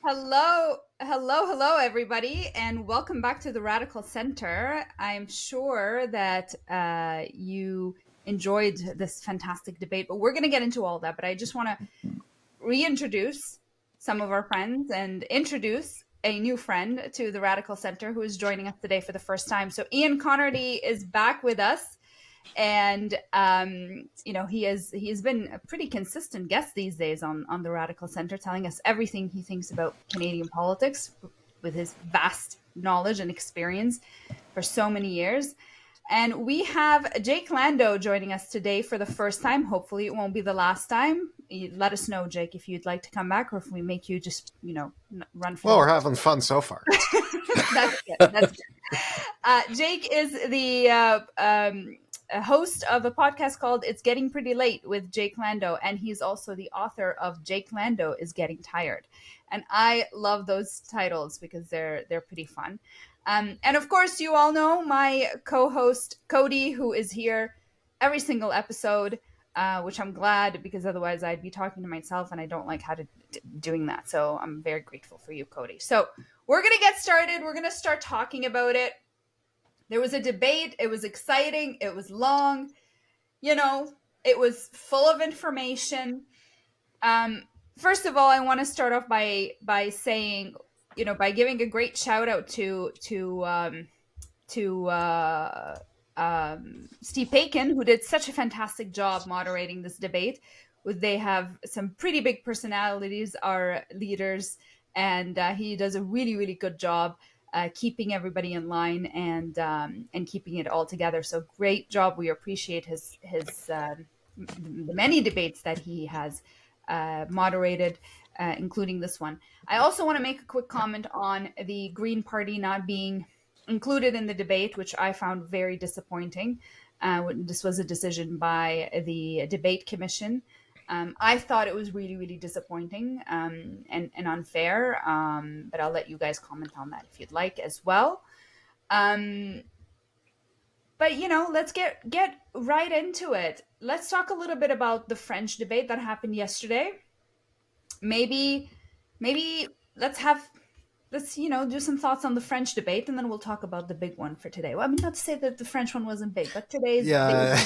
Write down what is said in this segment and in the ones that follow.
Hello, everybody, and welcome back to the Radical Center. I'm sure that you enjoyed this fantastic debate, but we're going to get into all that. But I just want to reintroduce some of our friends and introduce a new friend to the Radical Center who is joining us today for the first time. So Ian Connerty is back with us. And he's been a pretty consistent guest these days on the Radical Center, telling us everything he thinks about Canadian politics with his vast knowledge and experience for so many years. And we have Jake Landau joining us today for the first time. Hopefully it won't be the last time. Let us know, Jake, if you'd like to come back or if we make you just, run for. Well, we're having fun so far. That's good. Jake is the host of a podcast called It's Getting Pretty Late with Jake Landau, and he's also the author of Jake Landau is Getting Tired. And I love those titles because they're pretty fun. And of course, you all know my co-host Cody, who is here every single episode, which I'm glad, because otherwise I'd be talking to myself and I don't like doing that. So I'm very grateful for you, Cody. So we're going to get started. We're going to start talking about it. There was a debate. It was exciting. It was long. It was full of information. First of all, I want to start off by saying, by giving a great shout out to Steve Paikin, who did such a fantastic job moderating this debate. They have some pretty big personalities, our leaders, and he does a really, really good job keeping everybody in line and keeping it all together. So great job. We appreciate his the many debates that he has moderated, including this one. I also want to make a quick comment on the Green Party not being included in the debate, which I found very disappointing. This was a decision by the debate commission. I thought it was really, really disappointing and unfair, but I'll let you guys comment on that if you'd like as well. But, let's get right into it. Let's talk a little bit about the French debate that happened yesterday. Maybe let's do some thoughts on the French debate, and then we'll talk about the big one for today. Well, I mean, not to say that the French one wasn't big, but today's a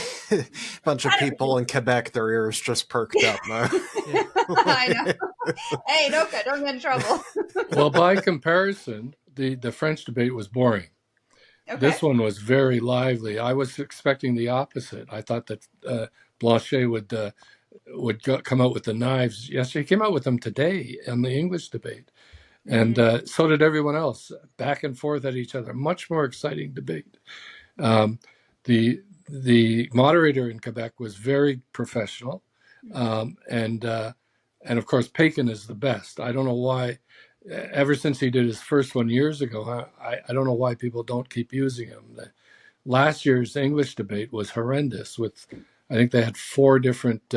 bunch of people in Quebec, their ears just perked up. I know. Hey, don't get in trouble. Well, by comparison, the French debate was boring. Okay. This one was very lively. I was expecting the opposite. I thought that Blanchet would come out with the knives yesterday. He came out with them today in the English debate. And so did everyone else, back and forth at each other. Much more exciting debate. The moderator in Quebec was very professional, and of course Paikin is the best. I don't know why. Ever since he did his first one years ago, I don't know why people don't keep using him. Last year's English debate was horrendous. I think they had 4 different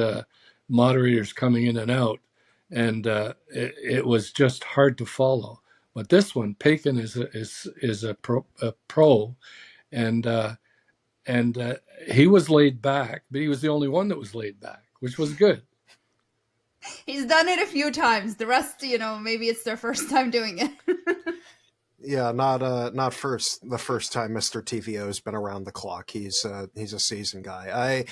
moderators coming in and out. And it was just hard to follow. But this one, Paikin is a pro, and he was laid back, but he was the only one that was laid back, which was good. He's done it a few times. The rest, maybe it's their first time doing it. Yeah, not the first time Mr. TVO's been around the clock. He's a seasoned guy.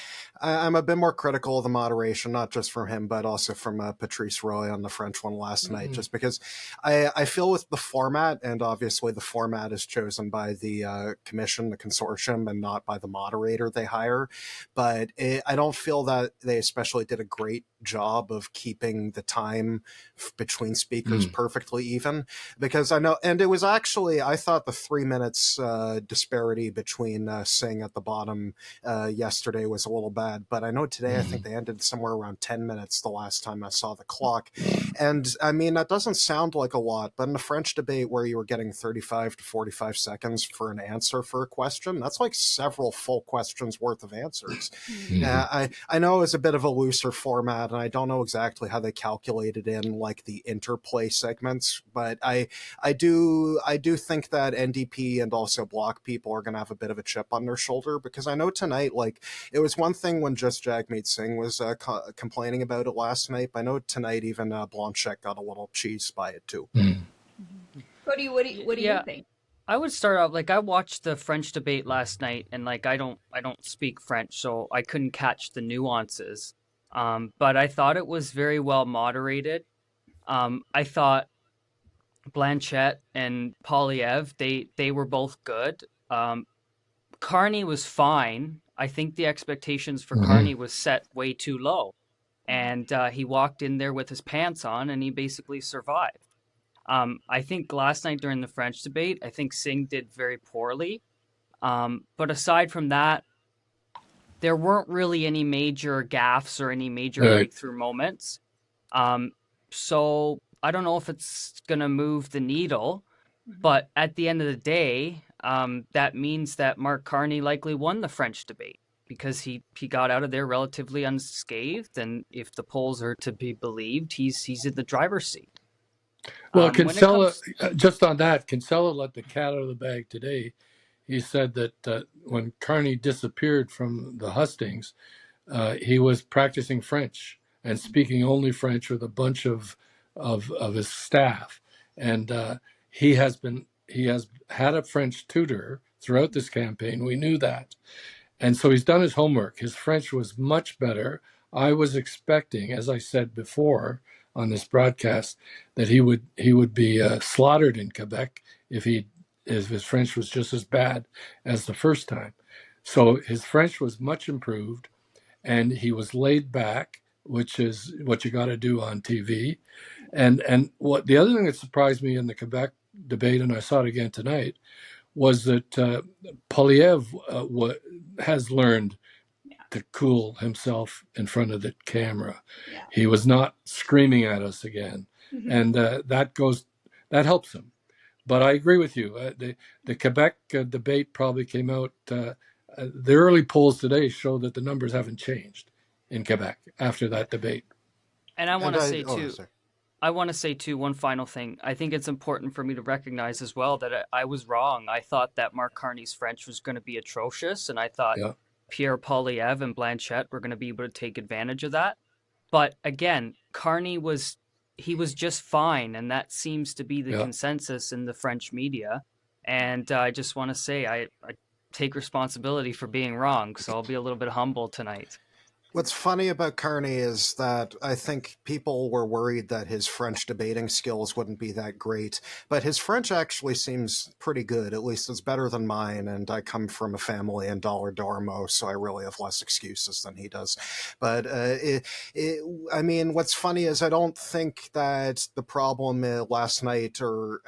I'm a bit more critical of the moderation, not just from him, but also from Patrice Roy on the French one last night, just because I feel with the format, and obviously the format is chosen by the commission, the consortium, and not by the moderator they hire. But I don't feel that they especially did a great job of keeping the time between speakers perfectly even, because I know, and it was actually, I thought the 3 minutes disparity between Singh at the bottom yesterday was a little bad, but I know today I think they ended somewhere around 10 minutes the last time I saw the clock. And I mean, that doesn't sound like a lot, but in the French debate where you were getting 35 to 45 seconds for an answer for a question, that's like several full questions worth of answers. I know it's a bit of a looser format, and I don't know exactly how they calculated in like the interplay segments, but I do I do think that NDP and also Bloc people are going to have a bit of a chip on their shoulder, because I know tonight, like, it was one thing when just Jagmeet Singh was complaining about it last night, but I know tonight even Blanchet got a little cheesed by it too. Cody, what do you think? I would start out, like, I watched the French debate last night, and like I don't speak French, so I couldn't catch the nuances. But I thought it was very well moderated. I thought Blanchett and Polyev, they were both good. Carney was fine. I think the expectations for Carney was set way too low, and he walked in there with his pants on, and he basically survived. I think last night during the French debate, I think Singh did very poorly. But aside from that, there weren't really any major gaffes or any major breakthrough moments. So I don't know if it's going to move the needle, but at the end of the day, that means that Mark Carney likely won the French debate, because he got out of there relatively unscathed. And if the polls are to be believed, he's in the driver's seat. Well, Kinsella, just on that, Kinsella let the cat out of the bag today. He said that when Carney disappeared from the hustings, he was practicing French and speaking only French with a bunch of his staff. And he has had a French tutor throughout this campaign. We knew that. And so he's done his homework. His French was much better. I was expecting, as I said before on this broadcast, that he would be slaughtered in Quebec if his French was just as bad as the first time. So his French was much improved, and he was laid back, which is what you got to do on TV. And what the other thing that surprised me in the Quebec debate, and I saw it again tonight, was that Polyev has learned to cool himself in front of the camera. Yeah. He was not screaming at us again. And that helps him. But I agree with you. The Quebec debate probably came out. The early polls today show that the numbers haven't changed in Quebec after that debate. And I want to say too. I want to say too, one final thing. I think it's important for me to recognize as well that I was wrong. I thought that Mark Carney's French was going to be atrocious, and I thought Pierre Poilievre and Blanchett were going to be able to take advantage of that. But again, Carney was just fine, and that seems to be the consensus in the French media. And I just want to say I take responsibility for being wrong, so I'll be a little bit humble tonight. What's funny about Carney is that I think people were worried that his French debating skills wouldn't be that great, but his French actually seems pretty good. At least it's better than mine, and I come from a family in Dollar Dormo, so I really have less excuses than he does. But I mean, what's funny is I don't think that the problem last night or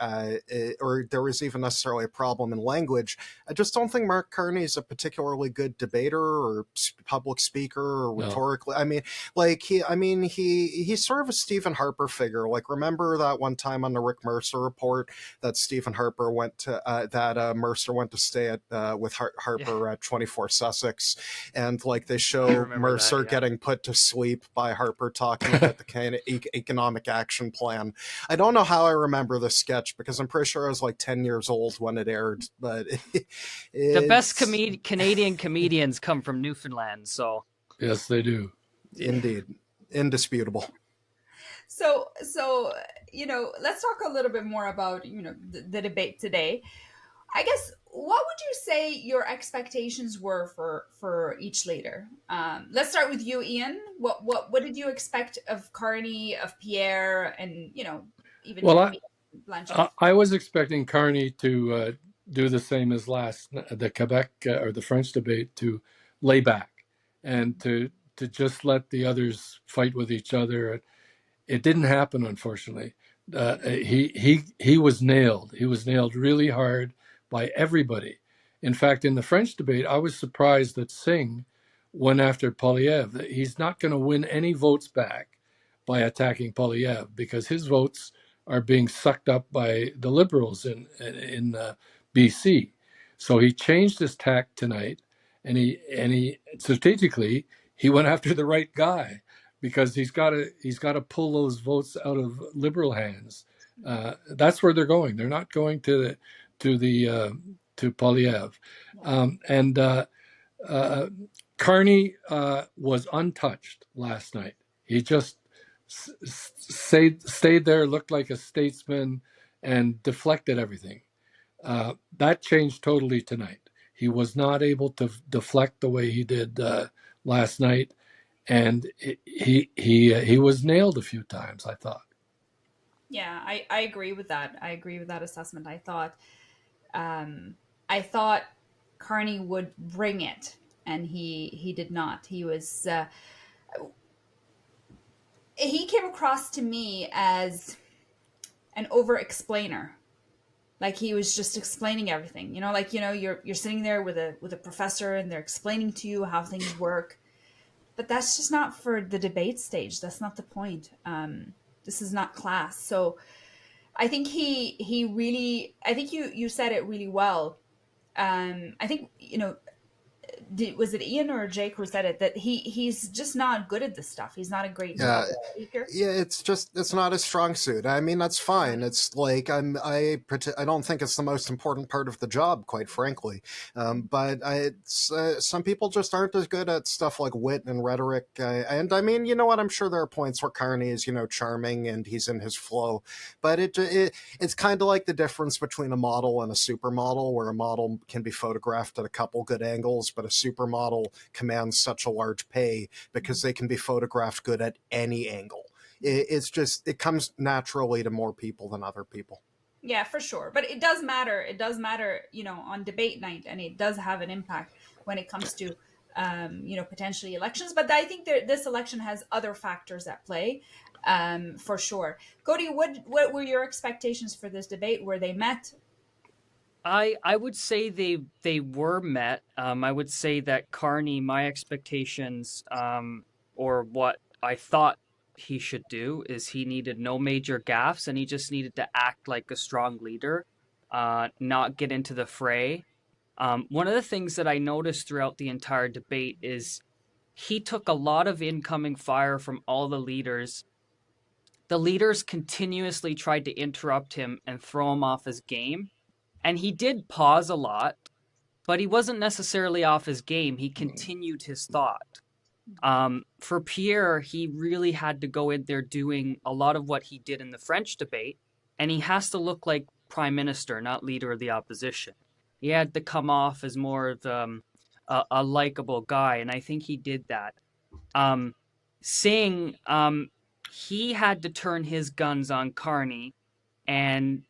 there was even necessarily a problem in language. I just don't think Mark Carney is a particularly good debater or public speaker or rhetorically. I mean, like he's sort of a Stephen Harper figure. Like, remember that one time on the Rick Mercer report that Stephen Harper went to Mercer went to stay at with Harper at 24 Sussex, and like they show Mercer getting put to sleep by Harper talking about the kind of economic action plan. I don't know how I remember the sketch because I'm pretty sure I was like 10 years old when it aired. But the best Canadian comedians come from Newfoundland, so. Yes, they do. Indeed. Indisputable. So let's talk a little bit more about, the debate today. I guess, what would you say your expectations were for each leader? Let's start with you, Ian. What did you expect of Carney, of Pierre, and, even Blanchett? I was expecting Carney to do the same as the Quebec or the French debate, to lay back and to just let the others fight with each other. It didn't happen, unfortunately. He was nailed. He was nailed really hard by everybody. In fact, in the French debate, I was surprised that Singh went after Polyev. He's not going to win any votes back by attacking Polyev, because his votes are being sucked up by the Liberals in BC. So he changed his tack tonight. And he strategically he went after the right guy, because he's got to pull those votes out of Liberal hands That's where they're going. They're not going to Polyev, and Carney was untouched last night. He just stayed there, looked like a statesman, and deflected everything. That changed totally tonight. He was not able to deflect the way he did last night, and he was nailed a few times, I thought. Yeah, I agree with that. I agree with that assessment. I thought Carney would bring it, and he did not. He came across to me as an over explainer. Like he was just explaining everything. You're sitting there with a professor and they're explaining to you how things work. But that's just not for the debate stage. That's not the point. This is not class. So I think I think you said it really well. I think, was it Ian or Jake who said it, that he's just not good at this stuff. He's not a great speaker. Yeah, it's not a strong suit. I mean, that's fine. It's like I don't think it's the most important part of the job, quite frankly. But some people just aren't as good at stuff like wit and rhetoric. And I mean, you know what? I'm sure there are points where Carney is, charming and he's in his flow. But it's kind of like the difference between a model and a supermodel, where a model can be photographed at a couple good angles, but a supermodel commands such a large pay because they can be photographed good at any angle. It comes naturally to more people than other people. Yeah, for sure. But it does matter. It does matter, on debate night, and it does have an impact when it comes to, potentially elections. But I think this election has other factors at play, for sure. Cody, what were your expectations for this debate? Were they met? I would say they were met. I would say that Carney, my expectations, or what I thought he should do, is he needed no major gaffes and he just needed to act like a strong leader, not get into the fray. One of the things that I noticed throughout the entire debate is he took a lot of incoming fire from all the leaders. The leaders continuously tried to interrupt him and throw him off his game. And he did pause a lot, but he wasn't necessarily off his game. He continued his thought. For Pierre, he really had to go in there doing a lot of what he did in the French debate, and he has to look like prime minister, not leader of the opposition. He had to come off as more of a likable guy, and I think he did that. Singh, he had to turn his guns on Carney and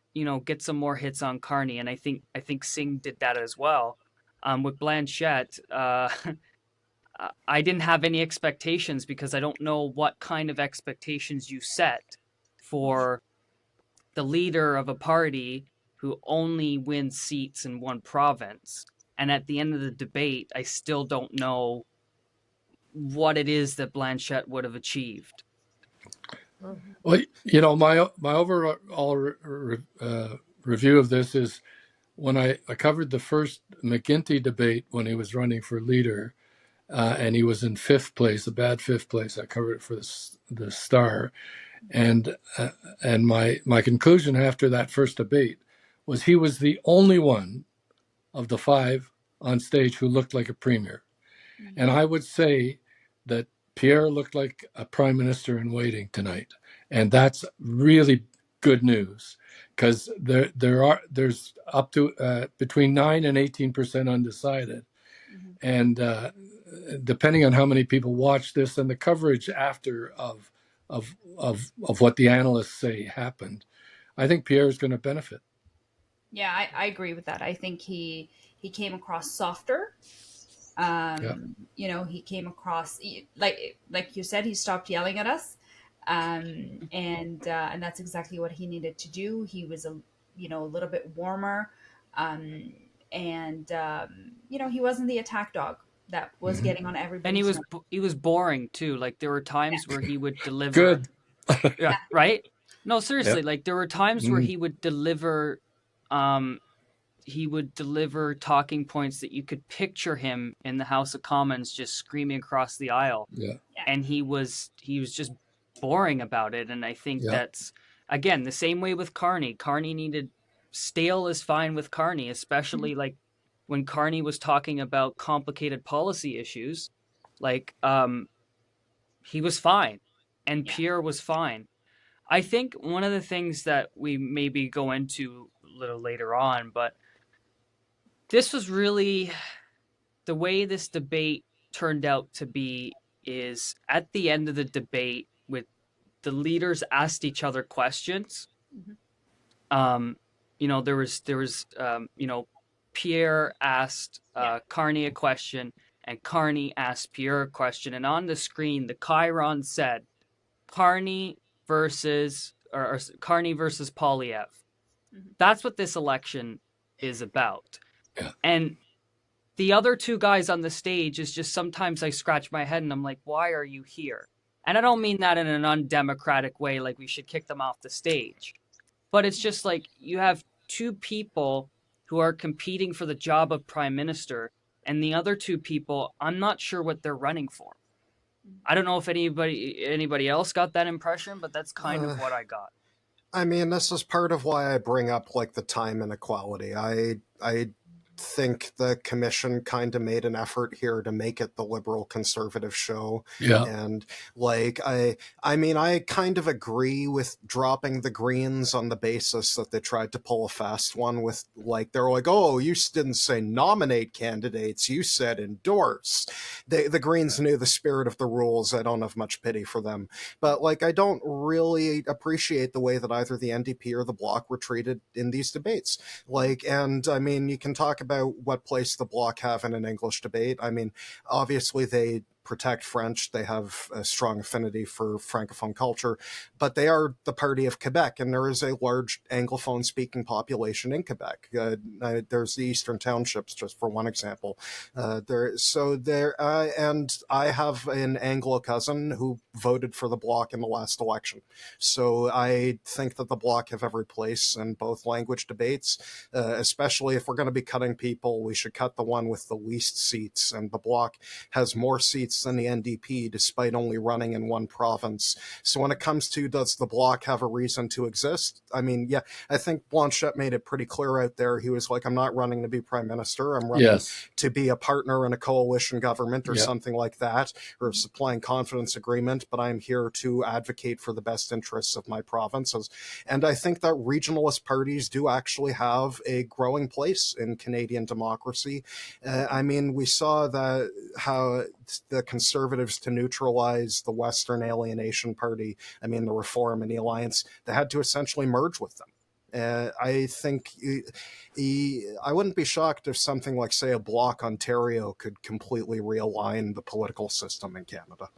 get some more hits on Carney, and I think Singh did that as well. With Blanchette, I didn't have any expectations because I don't know what kind of expectations you set for the leader of a party who only wins seats in one province. And at the end of the debate, I still don't know what it is that Blanchette would have achieved. Well, my overall review of this is when I covered the first McGuinty debate when he was running for leader, and he was in fifth place, a bad fifth place. I covered it for the Star, and my conclusion after that first debate was he was the only one of the five on stage who looked like a premier, and I would say that Pierre looked like a prime minister in waiting tonight, and that's really good news because there's up to between 9 and 18% undecided, and depending on how many people watch this and the coverage after of what the analysts say happened, I think Pierre is going to benefit. Yeah, I agree with that. I think he came across softer. He came across like you said, he stopped yelling at us, and that's exactly what he needed to do. He was a little bit warmer, and he wasn't the attack dog that was getting on everybody. And he was boring too. Like there were times where he would deliver. Good. Yeah, right? No, seriously. Like there were times where he would deliver. He would deliver talking points that you could picture him in the House of Commons just screaming across the aisle. Yeah. And he was just boring about it. And I think that's again, the same way with Carney. Carney needed, stale is fine with Carney, especially like when Carney was talking about complicated policy issues, like he was fine, and Yeah. Pierre was fine. I think one of the things that we maybe go into a little later on, but this was really the way this debate turned out to be is at the end of the debate with the leaders asked each other questions. You know, there was you know, Pierre asked Carney a question, and Carney asked Pierre a question, and on the screen the chyron said Carney versus or Carney versus Polyev. That's what this election is about. Yeah. And the other two guys on the stage is just, sometimes I scratch my head and I'm like, why are you here? And I don't mean that in an undemocratic way, like we should kick them off the stage. But it's just like you have two people who are competing for the job of prime minister, and the other two people, I'm not sure what they're running for. I don't know if anybody else got that impression, but that's kind of what I got. I mean, this is part of why I bring up like the time inequality. I think the commission kind of made an effort here to make it the liberal conservative show. Yeah. And like, I mean, I kind of agree with dropping the Greens on the basis that they tried to pull a fast one with like, they're like, oh, you didn't say nominate candidates, you said endorse. The Greens knew the spirit of the rules. I don't have much pity for them. But like, I don't really appreciate the way that either the NDP or the Bloc were treated in these debates. Like, and I mean, you can talk about what place the Bloc have in an English debate. I mean, obviously they protect French. They have a strong affinity for Francophone culture, but they are the party of Quebec, and there is a large Anglophone-speaking population in Quebec. There's the Eastern Townships, just for one example. And I have an Anglo cousin who voted for the Bloc in the last election. So I think that the Bloc have every place in both language debates, especially if we're going to be cutting people, we should cut the one with the least seats, and the Bloc has more seats than the NDP, despite only running in one province. So when it comes to does the Bloc have a reason to exist? I mean, yeah, I think Blanchet made it pretty clear out there. He was like, I'm not running to be prime minister. I'm running to be a partner in a coalition government or something like that, or a supplying confidence agreement, but I'm here to advocate for the best interests of my provinces. And I think that regionalist parties do actually have a growing place in Canadian democracy. I mean, we saw that how the Conservatives, to neutralize the Western Alienation Party, I mean, the Reform and the Alliance, they had to essentially merge with them. I think I wouldn't be shocked if something like, say, a Bloc Ontario could completely realign the political system in Canada.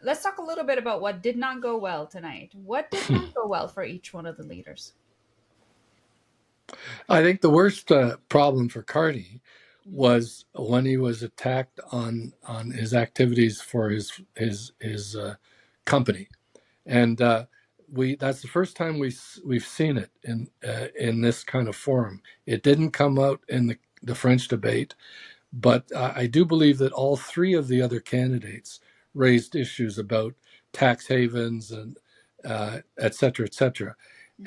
Let's talk a little bit about what did not go well tonight. What did not go well for each one of the leaders? I think the worst problem for Carney was when he was attacked on his activities for his company, and that's the first time we've seen it in this kind of forum. It didn't come out in the French debate, but I do believe that all three of the other candidates raised issues about tax havens and et cetera, et cetera.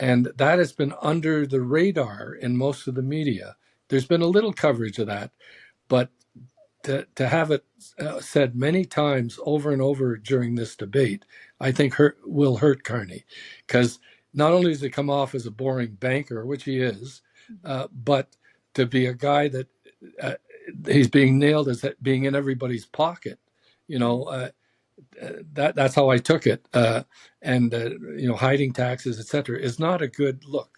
And that has been under the radar in most of the media. There's been a little coverage of that, but to have it said many times over and over during this debate, I think will hurt Carney, because not only does he come off as a boring banker, which he is, but to be a guy that he's being nailed as being in everybody's pocket, you know. That's how I took it, and hiding taxes, etc., is not a good look.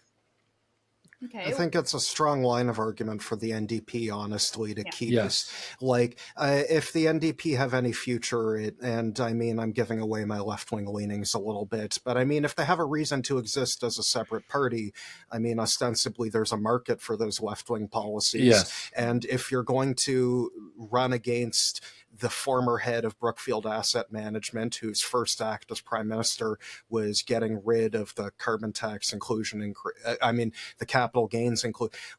Okay. I think it's a strong line of argument for the NDP, honestly, to keep this. Like, if the NDP have any future, and I mean, I'm giving away my left-wing leanings a little bit, but I mean, if they have a reason to exist as a separate party, I mean, ostensibly there's a market for those left-wing policies. Yes. And if you're going to run against the former head of Brookfield Asset Management, whose first act as prime minister was getting rid of the carbon tax inclusion, the capital gains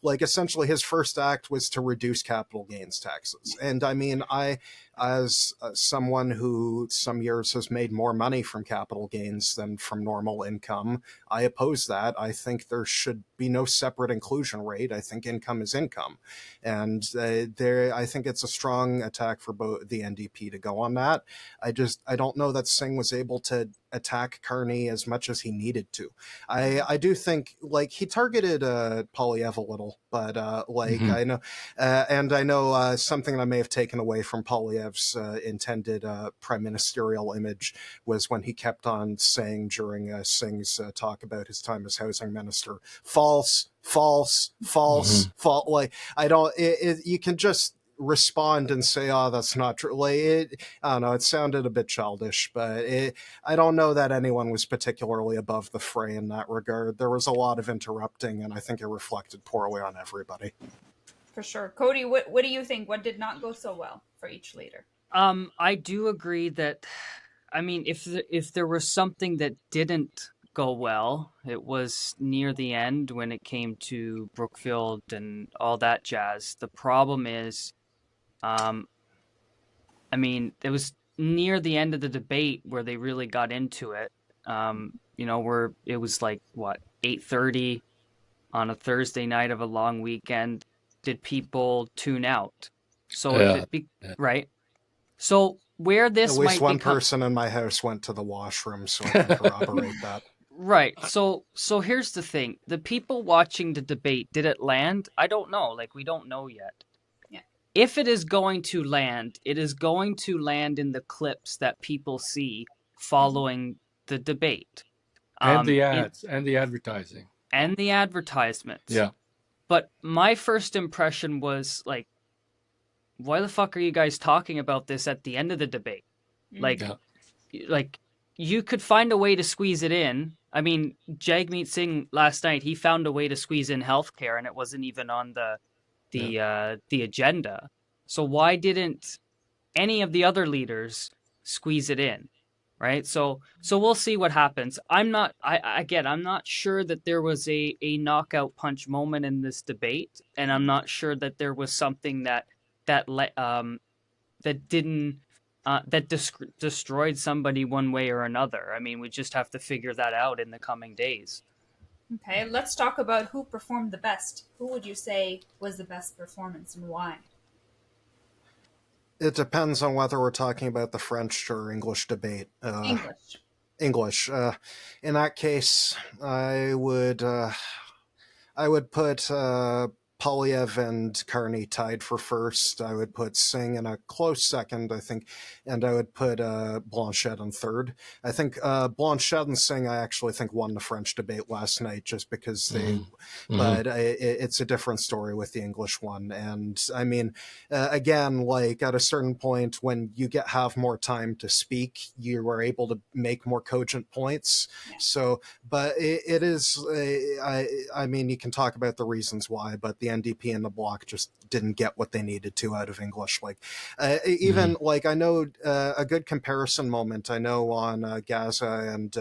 like essentially his first act was to reduce capital gains taxes. And I mean, I as someone who some years has made more money from capital gains than from normal income, I oppose that. I think there should be no separate inclusion rate. I think income is income. And I think it's a strong attack for both the NDP to go on that. I don't know that Singh was able to attack Carney as much as he needed to. I do think like he targeted Polyev a little, but I know, and I know something that I may have taken away from Polyev's intended prime ministerial image was when he kept on saying during Singh's talk about his time as housing minister, false, false, false, false. Like I don't, you can just respond and say, "Oh, that's not true." Like I don't know. It sounded a bit childish, but I don't know that anyone was particularly above the fray in that regard. There was a lot of interrupting, and I think it reflected poorly on everybody. For sure. Cody, what do you think? What did not go so well for each leader? I do agree that, I mean, if there was something that didn't go well, it was near the end when it came to Brookfield and all that jazz. The problem is, I mean, it was near the end of the debate where they really got into it. Where it was like what 8:30 on a Thursday night of a long weekend. Did people tune out? So right. So where At this least might one become person in my house went to the washroom, so I can corroborate that. right. So here's the thing: the people watching the debate, did it land? I don't know. Like we don't know yet. Yeah. If it is going to land, it is going to land in the clips that people see following the debate. And the ads and the advertising. And the advertisements. Yeah. But my first impression was like, why the fuck are you guys talking about this at the end of the debate? Like you could find a way to squeeze it in. I mean, Jagmeet Singh last night, he found a way to squeeze in healthcare and it wasn't even on the agenda. So why didn't any of the other leaders squeeze it in? Right. So we'll see what happens. I'm not sure that there was a knockout punch moment in this debate, and I'm not sure that there was something that destroyed somebody one way or another. I mean, we just have to figure that out in the coming days. Okay, let's talk about who performed the best. Who would you say was the best performance and why? It depends on whether we're talking about the French or English debate. English. In that case, I would put Polyev and Carney tied for first. I would put Singh in a close second, I think, and I would put Blanchet in third. I think Blanchet and Singh, I actually think, won the French debate last night just because they, but it's a different story with the English one. And I mean, again, like at a certain point when you have more time to speak, you are able to make more cogent points. Yeah. So, but it is, I mean, you can talk about the reasons why, but the NDP and the Bloc just didn't get what they needed to out of English. Like like I know a good comparison moment. I know on Gaza and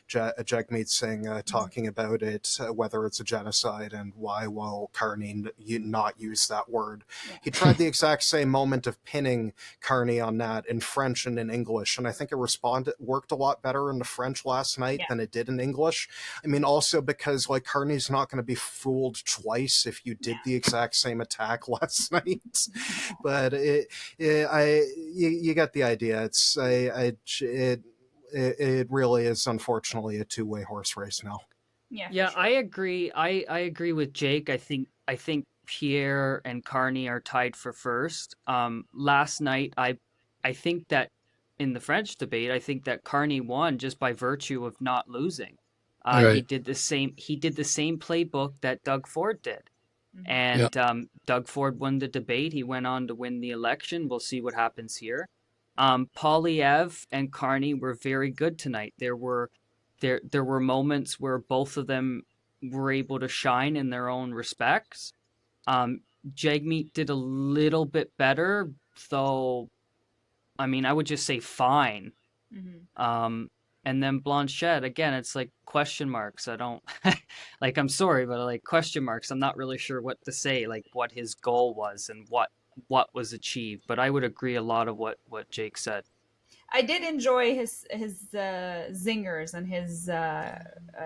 Jagmeet Singh talking about it, whether it's a genocide and why will Carney not use that word. Yeah. He tried the exact same moment of pinning Carney on that in French and in English, and I think it worked a lot better in the French last night than it did in English. I mean, also because like Carney's not going to be fooled twice if you did the exact same attack last night. But you get the idea. It really is unfortunately a two-way horse race now. Yeah, sure. I agree. I agree with Jake. I think Pierre and Carney are tied for first. Last night, I think that in the French debate, I think that Carney won just by virtue of not losing. Right. He did the same playbook that Doug Ford did. And Doug Ford won the debate. He went on to win the election. We'll see what happens here. Polyev and Carney were very good tonight. There were moments where both of them were able to shine in their own respects. Jagmeet did a little bit better, though. I mean, I would just say fine. And then Blanchet, again, it's like question marks. I don't like, I'm sorry, but like question marks. I'm not really sure what to say, like what his goal was and what what was achieved. But I would agree a lot of what Jake said. I did enjoy his zingers and his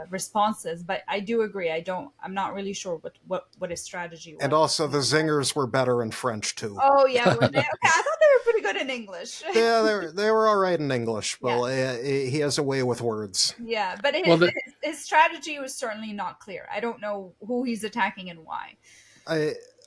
responses, but I do agree. I'm not really sure what his strategy was. And also, the zingers were better in French too. Oh yeah, were they? Okay, I thought they were pretty good in English. Yeah, they were all right in English, but Yeah. he has a way with words. Yeah, but his strategy was certainly not clear. I don't know who he's attacking and why.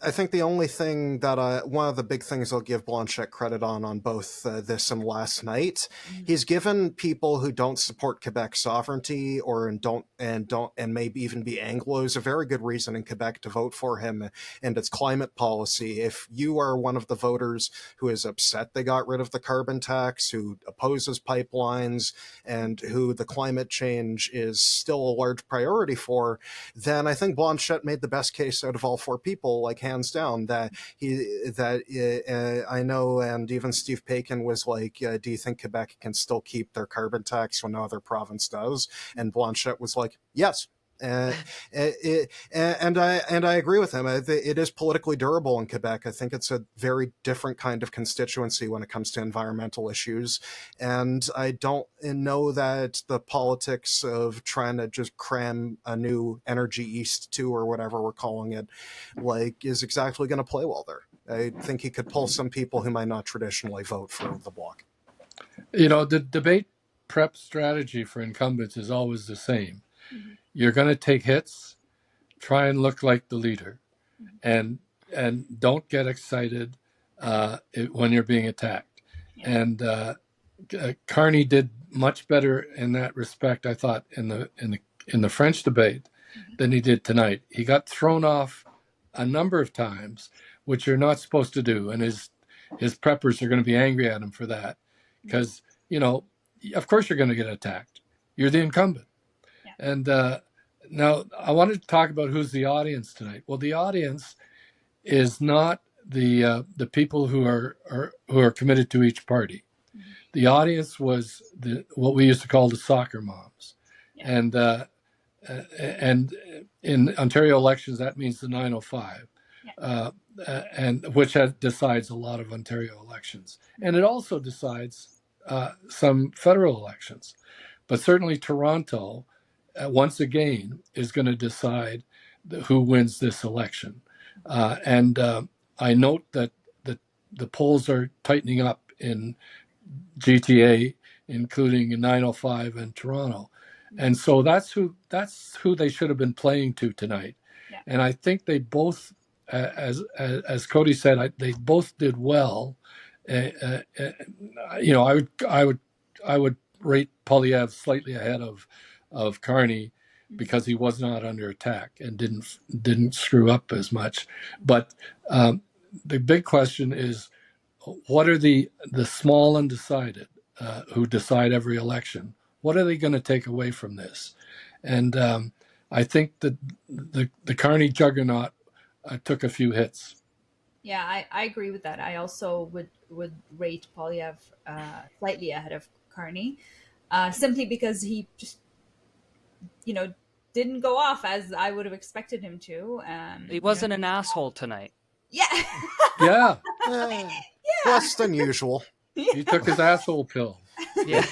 I think the only thing that one of the big things I'll give Blanchette credit on both this and last night, he's given people who don't support Quebec sovereignty or don't and maybe even be Anglos a very good reason in Quebec to vote for him and its climate policy. If you are one of the voters who is upset they got rid of the carbon tax, who opposes pipelines, and who the climate change is still a large priority for, then I think Blanchette made the best case out of all four people, like hands down. I know, and even Steve Paikin was like, "Do you think Quebec can still keep their carbon tax when no other province does?" And Blanchette was like, "Yes." And I agree with him. It is politically durable in Quebec. I think it's a very different kind of constituency when it comes to environmental issues, and I don't know that the politics of trying to just cram a new Energy East 2 or whatever we're calling it, like, is exactly going to play well there. I think he could pull some people who might not traditionally vote for the Bloc. The debate prep strategy for incumbents is always the same. You're going to take hits, try and look like the leader, and don't get excited when you're being attacked. Yeah. And Carney did much better in that respect, I thought, in the French debate than he did tonight. He got thrown off a number of times, which you're not supposed to do, and his preppers are going to be angry at him for that, because of course you're going to get attacked. You're the incumbent. And now I wanted to talk about who's the audience tonight. Well, the audience is not the people who are committed to each party. The audience was what we used to call the soccer moms, and in Ontario elections that means the 905, and which decides a lot of Ontario elections, and it also decides some federal elections, but certainly Toronto. Once again, is going to decide who wins this election. And I note that the polls are tightening up in GTA, including in 905 and Toronto. And so that's who they should have been playing to tonight. Yeah. And I think they both, as Cody said, they both did well. I would rate Poilievre slightly ahead of Carney because he was not under attack and didn't screw up as much. But the big question is, what are the small undecided who decide every election? What are they going to take away from this? And I think that the Carney juggernaut took a few hits. Yeah, I agree with that. I also would rate Poilievre slightly ahead of Carney, simply because he just didn't go off as I would have expected him to. He wasn't an asshole tonight. Yeah. Yeah. Less than usual. He took his asshole pill. Yeah.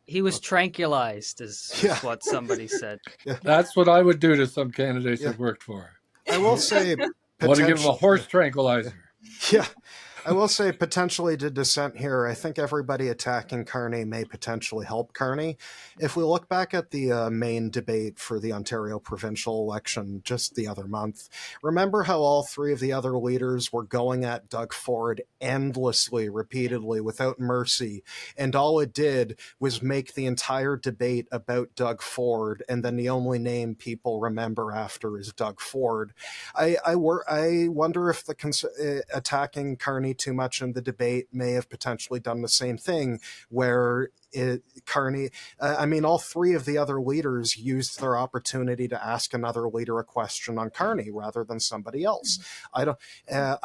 He was tranquilized, is what somebody said. Yeah. That's what I would do to some candidates I've worked for. I will say, I want to give him a horse tranquilizer. Yeah. I will say, potentially to dissent here, I think everybody attacking Carney may potentially help Carney. If we look back at the main debate for the Ontario provincial election just the other month, remember how all three of the other leaders were going at Doug Ford endlessly, repeatedly, without mercy, and all it did was make the entire debate about Doug Ford, and then the only name people remember after is Doug Ford. I wonder if attacking Carney too much in the debate may have potentially done the same thing, where Carney, I mean, all three of the other leaders used their opportunity to ask another leader a question on Carney rather than somebody else. I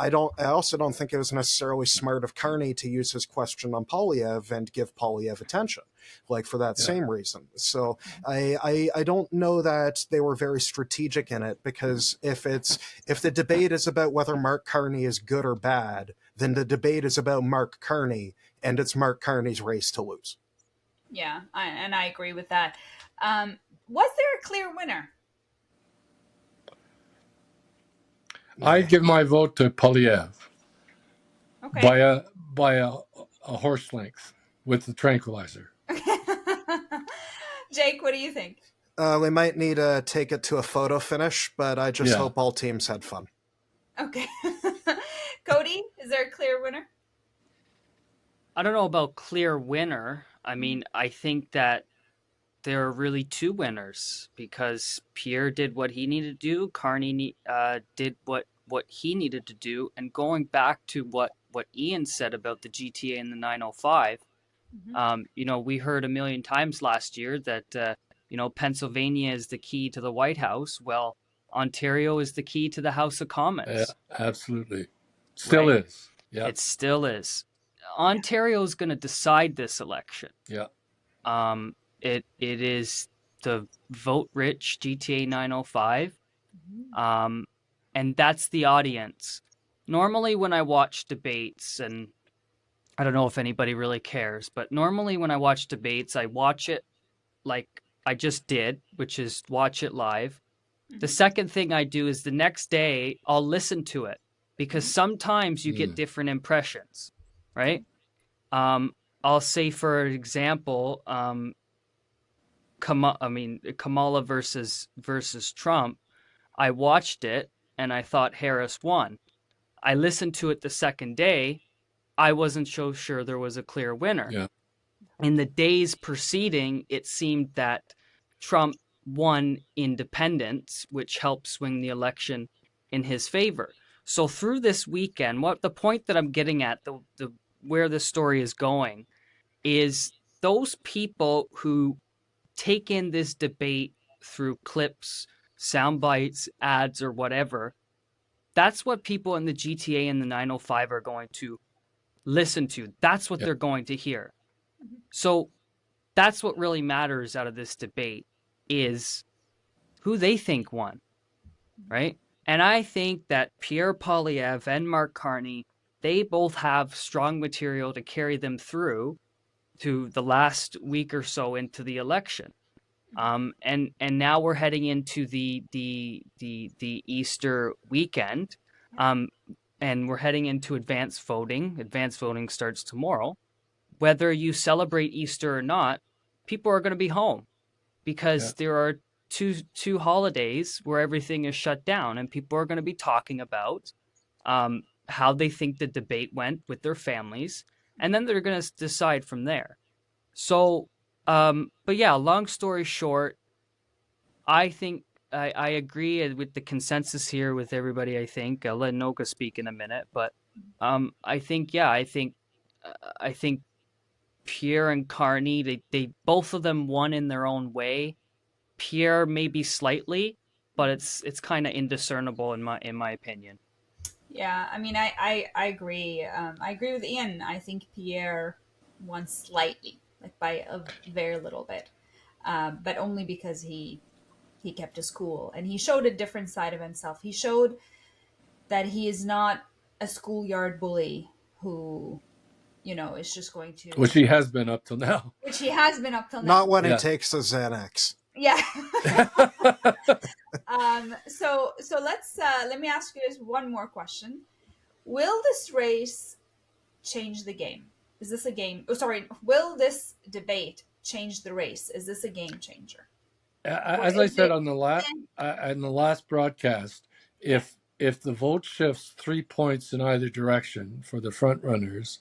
also don't think it was necessarily smart of Carney to use his question on Polyev and give Polyev attention, like for that same reason. So I don't know that they were very strategic in it, because if the debate is about whether Mark Carney is good or bad, then the debate is about Mark Carney, and it's Mark Carney's race to lose. Yeah, and I agree with that. Was there a clear winner? I'd give my vote to Polyev. Okay. By a horse length with the tranquilizer. Jake, what do you think? We might need to take it to a photo finish, but I just hope all teams had fun. Okay. Cody, is there a clear winner? I don't know about clear winner. I mean, I think that there are really two winners, because Pierre did what he needed to do, Carney did what he needed to do, and going back to what Ian said about the GTA and the 905, we heard a million times last year that Pennsylvania is the key to the White House. Well, Ontario is the key to the House of Commons. Yeah, absolutely. Still is. Yeah. It still is. Ontario is going to decide this election. Yeah. It is the vote-rich GTA 905, and that's the audience. Normally, when I watch debates, and I don't know if anybody really cares, but normally when I watch debates, I watch it like I just did, which is watch it live. The second thing I do is the next day I'll listen to it, because sometimes you get different impressions, right? I'll say, for example, Kamala versus Trump. I watched it and I thought Harris won. I listened to it the second day. I wasn't so sure there was a clear winner. Yeah. In the days preceding, it seemed that Trump won independents, which helped swing the election in his favor. So through this weekend, what the point that I'm getting at, the where the story is going, is those people who take in this debate through clips, sound bites, ads, or whatever, that's what people in the GTA and the 905 are going to listen to. That's what they're going to hear. So that's what really matters out of this debate, is who they think won, right? And I think that Pierre Poilievre and Mark Carney, they both have strong material to carry them through to the last week or so into the election. And now we're heading into the Easter weekend, and we're heading into advanced voting. Advanced voting starts tomorrow. Whether you celebrate Easter or not, people are going to be home, because there are two holidays where everything is shut down, and people are going to be talking about how they think the debate went with their families, and then they're going to decide from there. So, but yeah, long story short, I think I agree with the consensus here with everybody. I think I'll let Noka speak in a minute, but I think Pierre and Carney, they both of them won in their own way. Pierre maybe slightly, but it's kind of indiscernible in my opinion. Yeah, I mean, I agree. I agree with Ian. I think Pierre won slightly, like by a very little bit, but only because he kept his cool and he showed a different side of himself. He showed that he is not a schoolyard bully who, is just going to... Which he has been up till now. Not when he takes the Xanax. Yeah. So let me ask you guys one more question. Will this race change the game? Is this a game? Oh, sorry. Will this debate change the race? Is this a game changer? As I said on the last broadcast, if the vote shifts 3 points in either direction for the front runners,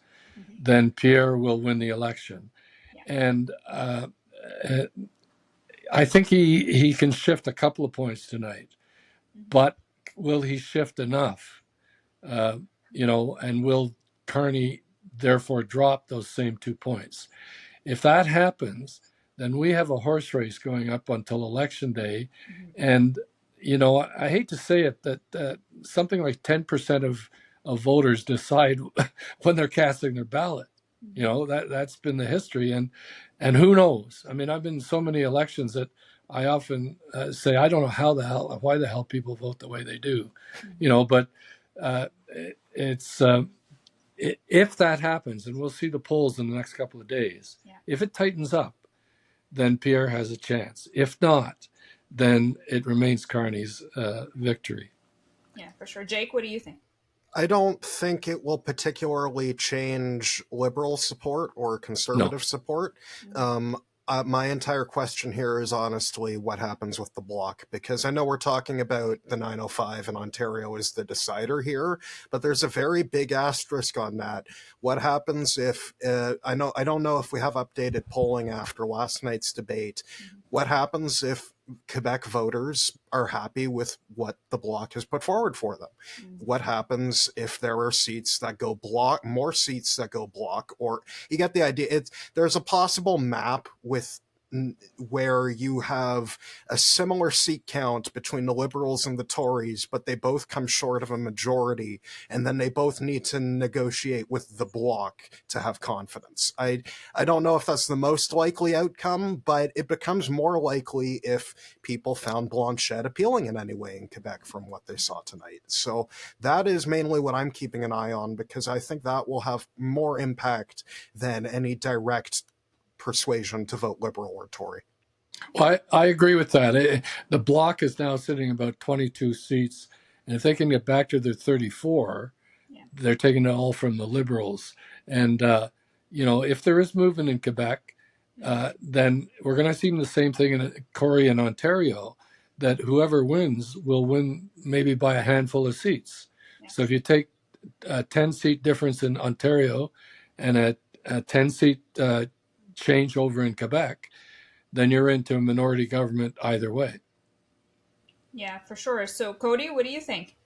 then Pierre will win the election. Yeah. And I think he can shift a couple of points tonight, but will he shift enough? And will Carney therefore drop those same 2 points? If that happens, then we have a horse race going up until election day. And, I hate to say it, that something like 10% of voters decide when they're casting their ballot. That's been the history. And who knows? I mean, I've been in so many elections that I often say, I don't know why the hell people vote the way they do, but it's, if that happens, and we'll see the polls in the next couple of days, if it tightens up, then Pierre has a chance. If not, then it remains Carney's victory. Yeah, for sure. Jake, what do you think? I don't think it will particularly change Liberal support or Conservative support. My entire question here is honestly what happens with the Bloc, because I know we're talking about the 905 and Ontario is the decider here, but there's a very big asterisk on that. What happens if, I don't know if we have updated polling after last night's debate. What happens if Quebec voters are happy with what the Bloc has put forward for them? What happens if there are seats that go Bloc, more seats that go Bloc, or you get the idea? There's a possible map with where you have a similar seat count between the Liberals and the Tories, but they both come short of a majority, and then they both need to negotiate with the Bloc to have confidence. I don't know if that's the most likely outcome, but it becomes more likely if people found Blanchet appealing in any way in Quebec from what they saw tonight. So that is mainly what I'm keeping an eye on, because I think that will have more impact than any direct persuasion to vote Liberal or Tory. Well, I agree with that. The Bloc is now sitting about 22 seats, and if they can get back to their 34, they're taking it all from the Liberals. And, if there is movement in Quebec, then we're going to see the same thing in Corey and Ontario, that whoever wins will win maybe by a handful of seats. So if you take a 10-seat difference in Ontario and a 10-seat change over in Quebec, then you're into a minority government either way. Yeah, for sure. So, Cody, what do you think?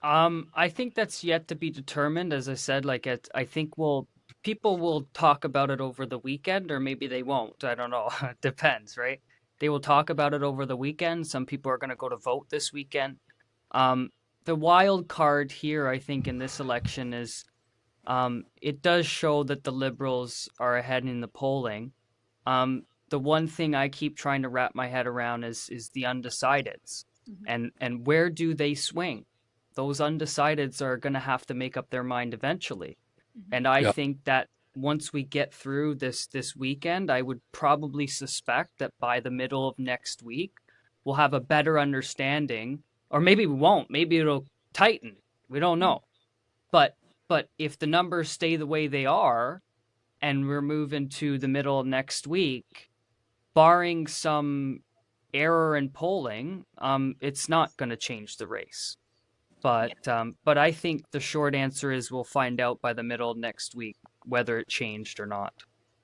I think that's yet to be determined. As I said, I think people will talk about it over the weekend, or maybe they won't. I don't know. It depends, right? They will talk about it over the weekend. Some people are going to go to vote this weekend. The wild card here, I think, in this election is it does show that the Liberals are ahead in the polling. The one thing I keep trying to wrap my head around is the undecideds, and where do they swing? Those undecideds are going to have to make up their mind eventually, and I think that once we get through this weekend, I would probably suspect that by the middle of next week, we'll have a better understanding, or maybe we won't. Maybe it'll tighten. We don't know, but if the numbers stay the way they are, and we're moving to the middle of next week, barring some error in polling, it's not going to change the race. But I think the short answer is we'll find out by the middle of next week whether it changed or not.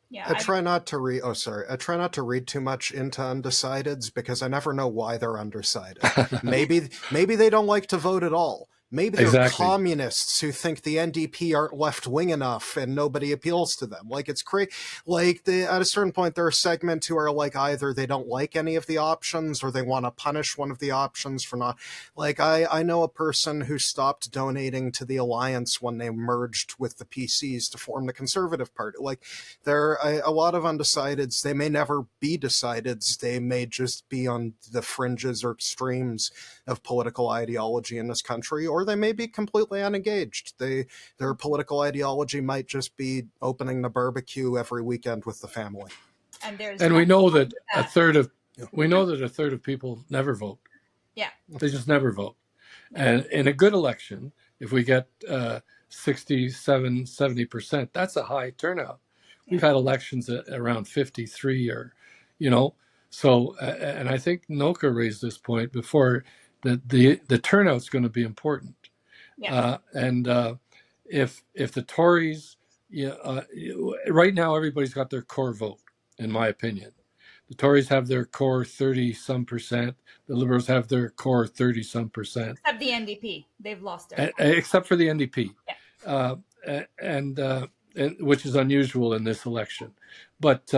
Yeah, I try not to read too much into undecideds, because I never know why they're undecided. maybe they don't like to vote at all. Maybe they're communists who think the NDP aren't left-wing enough and nobody appeals to them. Like, it's crazy. Like, at a certain point, there are segments who are like, either they don't like any of the options or they want to punish one of the options for not. Like, I know a person who stopped donating to the Alliance when they merged with the PCs to form the Conservative Party. Like, there are a lot of undecideds. They may never be decideds. They may just be on the fringes or extremes of political ideology in this country, or they may be completely unengaged. Their political ideology might just be opening the barbecue every weekend with the family. And we know that a third of people never vote. Yeah. They just never vote. And in a good election, if we get 67, 70%, that's a high turnout. We've had elections at around 53 or, so, and I think Noka raised this point before, that the turnout's going to be important. Yeah. If the Tories, right now everybody's got their core vote, in my opinion. The Tories have their core 30-some%. The Liberals have their core 30-some%. Except the NDP. They've lost their except for the NDP. Yeah. which is unusual in this election. But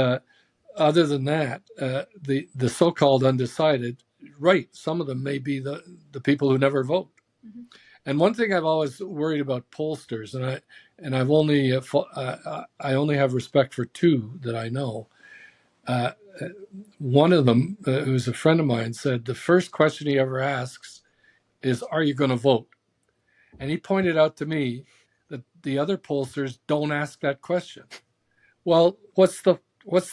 other than that, the so-called undecided, right, some of them may be the people who never vote. Mm-hmm. And one thing I've always worried about pollsters, and I've only I only have respect for two that I know. One of them, who's a friend of mine, said the first question he ever asks is, "Are you going to vote?" And he pointed out to me that the other pollsters don't ask that question. Well, what's the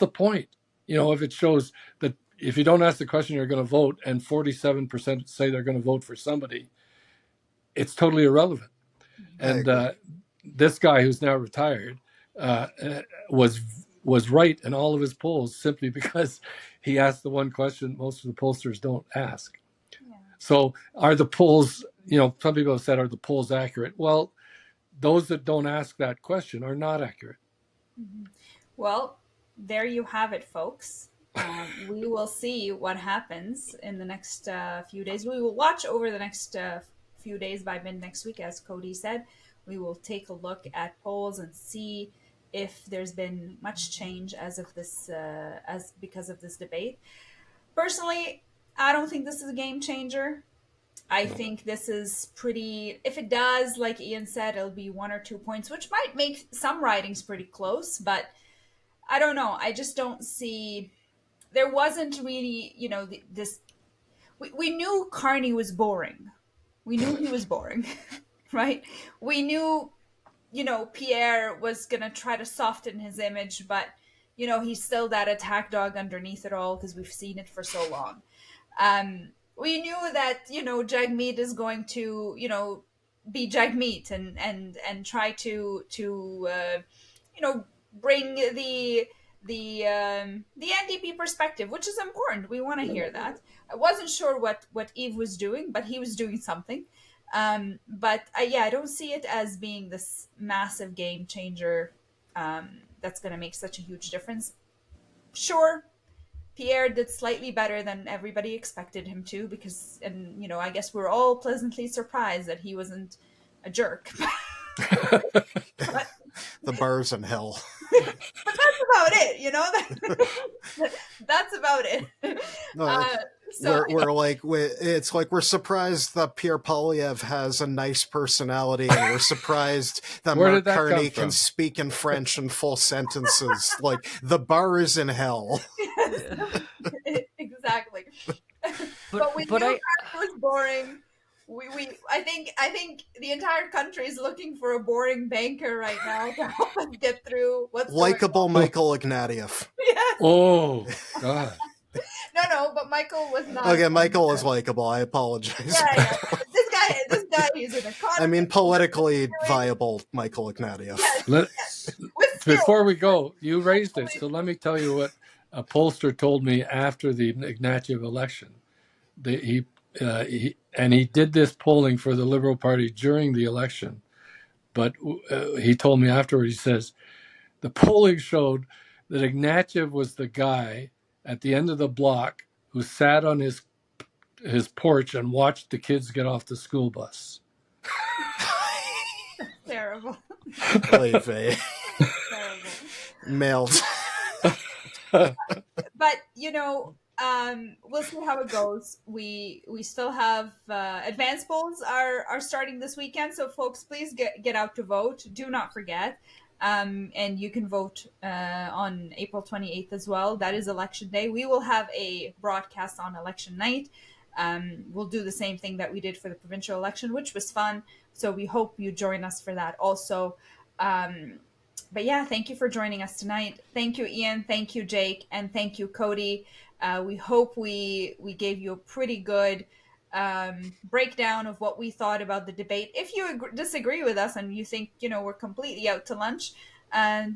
point? You know, if it shows that if you don't ask the question, you're going to vote, and 47% say they're going to vote for somebody, it's totally irrelevant. And this guy who's now retired was right in all of his polls simply because he asked the one question most of the pollsters don't ask. Yeah. So are the polls, you know, some people have said, are the polls accurate? Well, those that don't ask that question are not accurate. Mm-hmm. Well, there you have it, folks. We will see what happens in the next few days. We will watch over the next few days by mid next week, as Cody said. We will take a look at polls and see if there's been much change as because of this debate. Personally, I don't think this is a game changer. I think this is pretty, if it does, like Ian said, it'll be 1 or 2 points, which might make some ridings pretty close, but I don't know. I just don't see, there wasn't really, you know, we knew Carney was boring. We knew he was boring, right? We knew, you know, Pierre was going to try to soften his image, but, you know, he's still that attack dog underneath it all because we've seen it for so long. We knew that, you know, Jagmeet is going to, you know, be Jagmeet and try to you know, bring the NDP perspective, which is important. We want to hear that. I wasn't sure what Yves was doing, but he was doing something. But I don't see it as being this massive game changer that's going to make such a huge difference. Sure, Pierre did slightly better than everybody expected him to because, and you know, I guess we're all pleasantly surprised that he wasn't a jerk. But, the bar's in hell. But that's about it, you know. That's about it. No, we're like it's like we're surprised that Pierre Poilievre has a nice personality, and we're surprised that Mark Carney can speak in French in full sentences. Like the bar is in hell. Yes, exactly. But we knew it was boring. I think the entire country is looking for a boring banker right now to help us get through what's likable Michael Ignatieff. Yes. Oh God. No, but Michael was not. Okay, Michael was likable. I apologize. Yeah. This guy, he's an economist. I mean, politically viable Michael Ignatieff. Yes. Before we go, you raised it, so let me tell you what a pollster told me after the Ignatieff election. He did this polling for the Liberal Party during the election, but he told me afterward, he says, the polling showed that Ignatieff was the guy at the end of the block who sat on his porch and watched the kids get off the school bus. Terrible. Terrible. Mailed. But, you know, we'll see how it goes. We still have advanced polls are starting this weekend, so folks, please get out to vote. Do not forget. And you can vote on April 28th as well. That is election day. We will have a broadcast on election night. We'll do the same thing that we did for the provincial election, which was fun. So we hope you join us for that also. But yeah, thank you for joining us tonight. Thank you, Ian. Thank you, Jake. And thank you, Cody. We hope we gave you a pretty good breakdown of what we thought about the debate. If you disagree with us and you think, you know, we're completely out to lunch,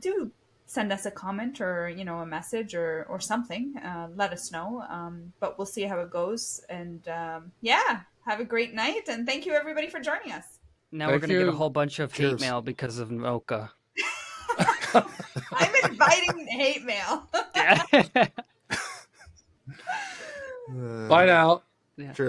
do send us a comment or, you know, a message or something. Let us know. But we'll see how it goes. And yeah, have a great night. And thank you, everybody, for joining us. Now we're going to get a whole bunch of hate mail because of Mocha. I'm inviting hate mail. Bye now. Yeah. Sure.